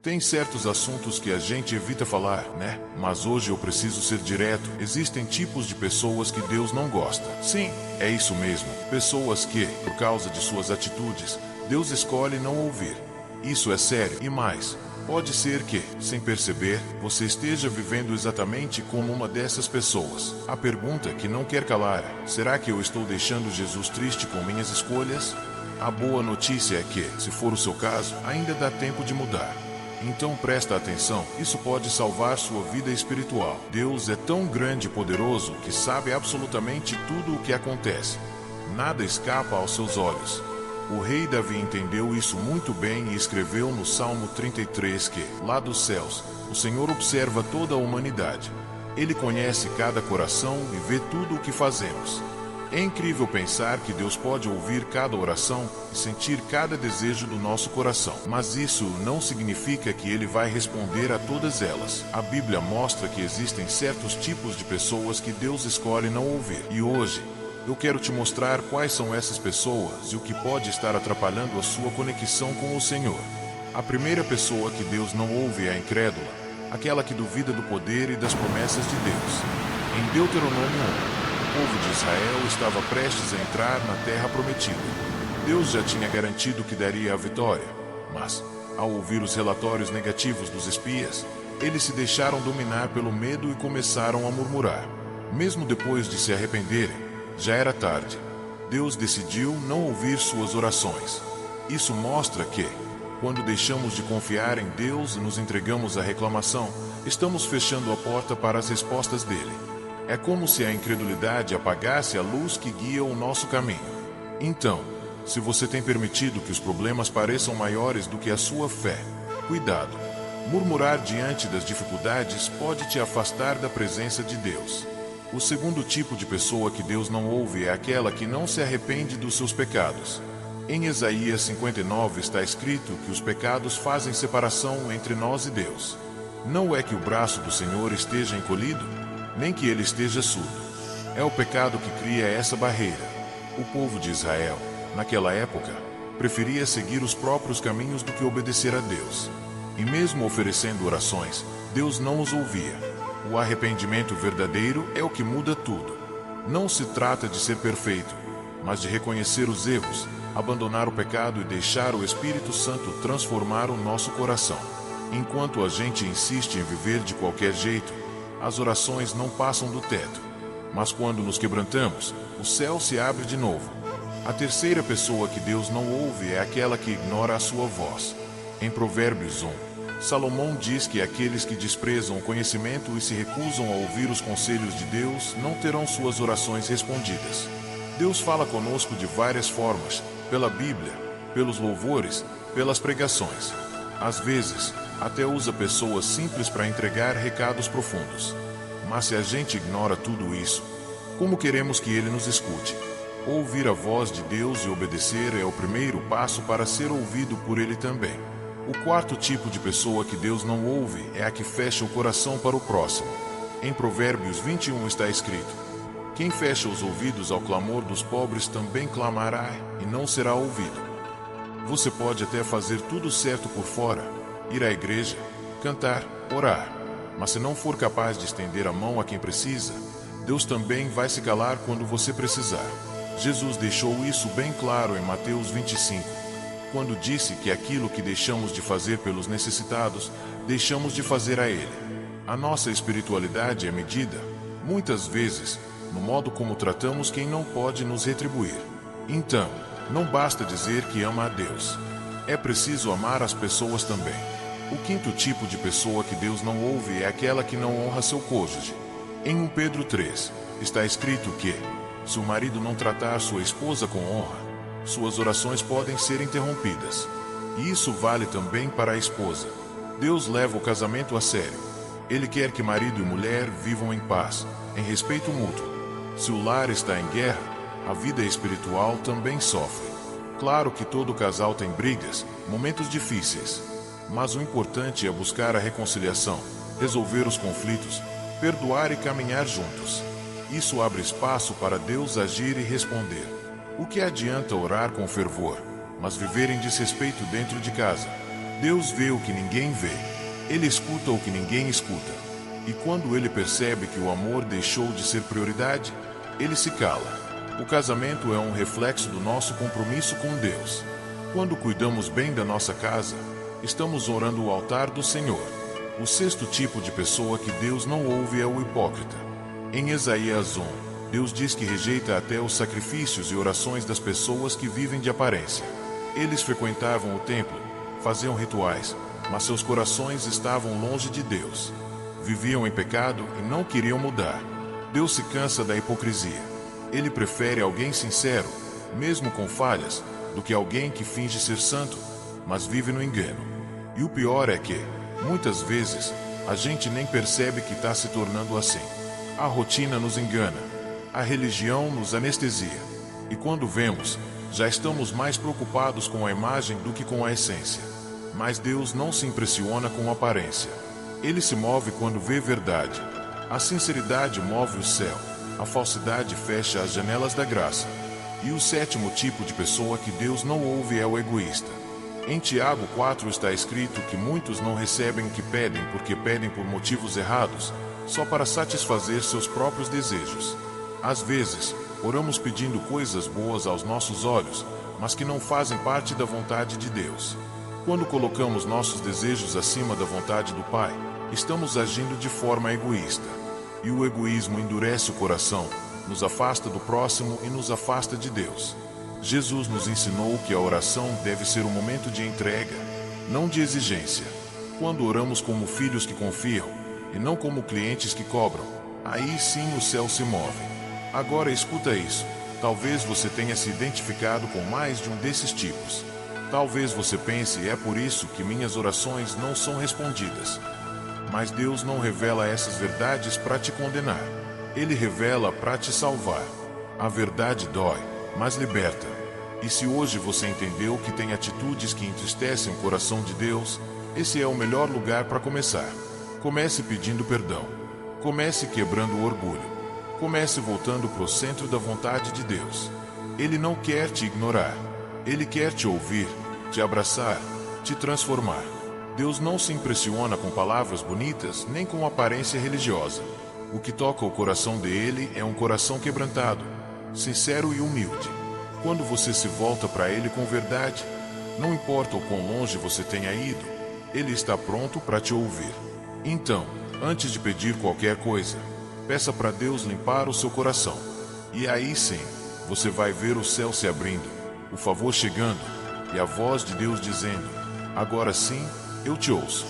Tem certos assuntos que a gente evita falar, né? Mas hoje eu preciso ser direto. Existem tipos de pessoas que Deus não gosta. Sim, é isso mesmo. Pessoas que, por causa de suas atitudes, Deus escolhe não ouvir. Isso é sério. E mais, pode ser que, sem perceber, você esteja vivendo exatamente como uma dessas pessoas. A pergunta que não quer calar é: será que eu estou deixando Jesus triste com minhas escolhas? A boa notícia é que, se for o seu caso, ainda dá tempo de mudar. Então presta atenção, isso pode salvar sua vida espiritual. Deus é tão grande e poderoso que sabe absolutamente tudo o que acontece. Nada escapa aos seus olhos. O rei Davi entendeu isso muito bem e escreveu no Salmo 33 que, lá dos céus, o Senhor observa toda a humanidade. Ele conhece cada coração e vê tudo o que fazemos. É incrível pensar que Deus pode ouvir cada oração e sentir cada desejo do nosso coração. Mas isso não significa que Ele vai responder a todas elas. A Bíblia mostra que existem certos tipos de pessoas que Deus escolhe não ouvir. E hoje, eu quero te mostrar quais são essas pessoas e o que pode estar atrapalhando a sua conexão com o Senhor. A primeira pessoa que Deus não ouve é a incrédula, aquela que duvida do poder e das promessas de Deus. Em Deuteronômio 1, o povo de Israel estava prestes a entrar na terra prometida. Deus já tinha garantido que daria a vitória, mas, ao ouvir os relatórios negativos dos espias, eles se deixaram dominar pelo medo e começaram a murmurar. Mesmo depois de se arrependerem, já era tarde. Deus decidiu não ouvir suas orações. Isso mostra que, quando deixamos de confiar em Deus e nos entregamos à reclamação, estamos fechando a porta para as respostas dele. É como se a incredulidade apagasse a luz que guia o nosso caminho. Então, se você tem permitido que os problemas pareçam maiores do que a sua fé, cuidado. Murmurar diante das dificuldades pode te afastar da presença de Deus. O segundo tipo de pessoa que Deus não ouve é aquela que não se arrepende dos seus pecados. Em Isaías 59 está escrito que os pecados fazem separação entre nós e Deus. Não é que o braço do Senhor esteja encolhido, nem que ele esteja surdo. É o pecado que cria essa barreira. O povo de Israel, naquela época, preferia seguir os próprios caminhos do que obedecer a Deus. E mesmo oferecendo orações, Deus não os ouvia. O arrependimento verdadeiro é o que muda tudo. Não se trata de ser perfeito, mas de reconhecer os erros, abandonar o pecado e deixar o Espírito Santo transformar o nosso coração. Enquanto a gente insiste em viver de qualquer jeito, as orações não passam do teto. Mas quando nos quebrantamos, o céu se abre de novo. A terceira pessoa que Deus não ouve é aquela que ignora a sua voz. Em Provérbios 1, Salomão diz que aqueles que desprezam o conhecimento e se recusam a ouvir os conselhos de Deus não terão suas orações respondidas. Deus fala conosco de várias formas, pela Bíblia, pelos louvores, pelas pregações. Às vezes, até usa pessoas simples para entregar recados profundos. Mas se a gente ignora tudo isso, como queremos que Ele nos escute? Ouvir a voz de Deus e obedecer é o primeiro passo para ser ouvido por Ele também. O quarto tipo de pessoa que Deus não ouve é a que fecha o coração para o próximo. Em Provérbios 21 está escrito: quem fecha os ouvidos ao clamor dos pobres também clamará e não será ouvido. Você pode até fazer tudo certo por fora, ir à igreja, cantar, orar, mas se não for capaz de estender a mão a quem precisa, Deus também vai se calar quando você precisar. Jesus deixou isso bem claro em Mateus 25, quando disse que aquilo que deixamos de fazer pelos necessitados, deixamos de fazer a Ele. A nossa espiritualidade é medida, muitas vezes, no modo como tratamos quem não pode nos retribuir. Então, não basta dizer que ama a Deus. É preciso amar as pessoas também. O quinto tipo de pessoa que Deus não ouve é aquela que não honra seu cônjuge. Em 1 Pedro 3, está escrito que, se o marido não tratar sua esposa com honra, suas orações podem ser interrompidas. E isso vale também para a esposa. Deus leva o casamento a sério. Ele quer que marido e mulher vivam em paz, em respeito mútuo. Se o lar está em guerra, a vida espiritual também sofre. Claro que todo casal tem brigas, momentos difíceis. Mas o importante é buscar a reconciliação, resolver os conflitos, perdoar e caminhar juntos. Isso abre espaço para Deus agir e responder. O que adianta orar com fervor, mas viver em desrespeito dentro de casa? Deus vê o que ninguém vê. Ele escuta o que ninguém escuta. E quando ele percebe que o amor deixou de ser prioridade, ele se cala. O casamento é um reflexo do nosso compromisso com Deus. Quando cuidamos bem da nossa casa, estamos honrando o altar do Senhor. O sexto tipo de pessoa que Deus não ouve é o hipócrita. Em Isaías 1, Deus diz que rejeita até os sacrifícios e orações das pessoas que vivem de aparência. Eles frequentavam o templo, faziam rituais, mas seus corações estavam longe de Deus. Viviam em pecado e não queriam mudar. Deus se cansa da hipocrisia. Ele prefere alguém sincero, mesmo com falhas, do que alguém que finge ser santo, mas vive no engano. E o pior é que, muitas vezes, a gente nem percebe que está se tornando assim. A rotina nos engana, a religião nos anestesia. E quando vemos, já estamos mais preocupados com a imagem do que com a essência. Mas Deus não se impressiona com aparência. Ele se move quando vê verdade. A sinceridade move o céu. A falsidade fecha as janelas da graça. E o sétimo tipo de pessoa que Deus não ouve é o egoísta. Em Tiago 4 está escrito que muitos não recebem o que pedem porque pedem por motivos errados, só para satisfazer seus próprios desejos. Às vezes, oramos pedindo coisas boas aos nossos olhos, mas que não fazem parte da vontade de Deus. Quando colocamos nossos desejos acima da vontade do Pai, estamos agindo de forma egoísta. E o egoísmo endurece o coração, nos afasta do próximo e nos afasta de Deus. Jesus nos ensinou que a oração deve ser um momento de entrega, não de exigência. Quando oramos como filhos que confiam, e não como clientes que cobram, aí sim o céu se move. Agora escuta isso. Talvez você tenha se identificado com mais de um desses tipos. Talvez você pense, é por isso que minhas orações não são respondidas. Mas Deus não revela essas verdades para te condenar. Ele revela para te salvar. A verdade dói, mas liberta. E se hoje você entendeu que tem atitudes que entristecem o coração de Deus, esse é o melhor lugar para começar. Comece pedindo perdão. Comece quebrando o orgulho. Comece voltando para o centro da vontade de Deus. Ele não quer te ignorar. Ele quer te ouvir, te abraçar, te transformar. Deus não se impressiona com palavras bonitas nem com aparência religiosa. O que toca o coração dele é um coração quebrantado, sincero e humilde. Quando você se volta para ele com verdade, não importa o quão longe você tenha ido, ele está pronto para te ouvir. Então, antes de pedir qualquer coisa, peça para Deus limpar o seu coração. E aí sim, você vai ver o céu se abrindo, o favor chegando e a voz de Deus dizendo: agora sim, eu te ouço.